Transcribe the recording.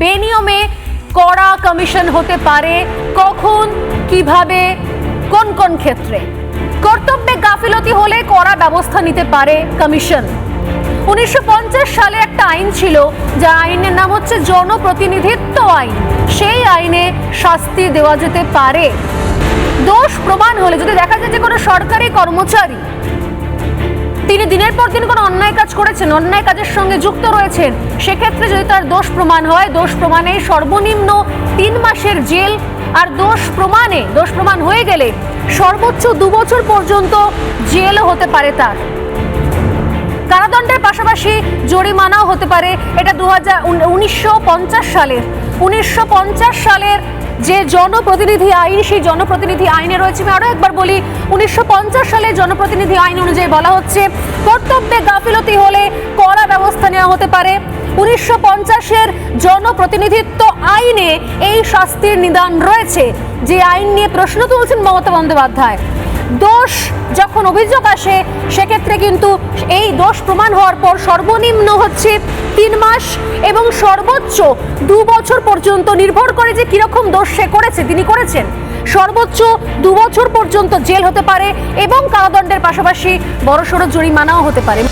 বেনিয়মে কড়া কমিশন হতে পারে কখন, কিভাবে, কোন কোন ক্ষেত্রে। কর্তব্যে গাফিলতি হলে কড়া ব্যবস্থা নিতে পারে কমিশন। 1950 সালে একটা আইন ছিল, যা আইনের নাম হচ্ছে জনপ্রতিনিধিত্ব আইন। সেই আইনে শাস্তি দেওয়া যেতে পারে। দোষ প্রমাণ হলে, যদি দেখা যায় যে কোনো সরকারি কর্মচারী তিনি দিনের পর দিন কোনো অন্যায় কাজ করেছেন, অন্যায় কাজের সঙ্গে যুক্ত রয়েছেন, সেক্ষেত্রে যদি তার দোষ প্রমাণ হয়, দোষ প্রমাণে সর্বনিম্ন 3 মাসের জেল, আর দোষ প্রমাণ হয়ে গেলে সর্বোচ্চ 2 বছর পর্যন্ত জেলও হতে পারে তার। কারাদণ্ডের পাশাপাশি জরিমানাও হতে পারে। এটা 1950 সালের যে জনপ্রতিনিধি আইন, সেই জনপ্রতিনিধি আইনে রয়েছে। আমি আরো একবার বলি, 1950 সালের জনপ্রতিনিধি আইন অনুযায়ী বলা হচ্ছে কর্তব্যে গাফিলতি হলে কড়া ব্যবস্থা নেওয়া হতে পারে। 1950-এর জনপ্রতিনিধিত্ব আইনে এই শাস্তির নিদান রয়েছে, যে আইন নিয়ে প্রশ্ন তুলছেন মমতা বন্দ্যোপাধ্যায়। দোষ যখন অভিযোগ আসে, সেক্ষেত্রে কিন্তু এই দোষ প্রমাণ হওয়ার পর সর্বনিম্ন হচ্ছে 3 মাস এবং সর্বোচ্চ 2 বছর পর্যন্ত, নির্ভর করে যে কিরকম দোষ সে করেছে, তিনি করেছেন, সর্বোচ্চ 2 বছর পর্যন্ত জেল হতে পারে এবং কারাদণ্ডের পাশাপাশি বড়সড় জরিমানাও হতে পারে।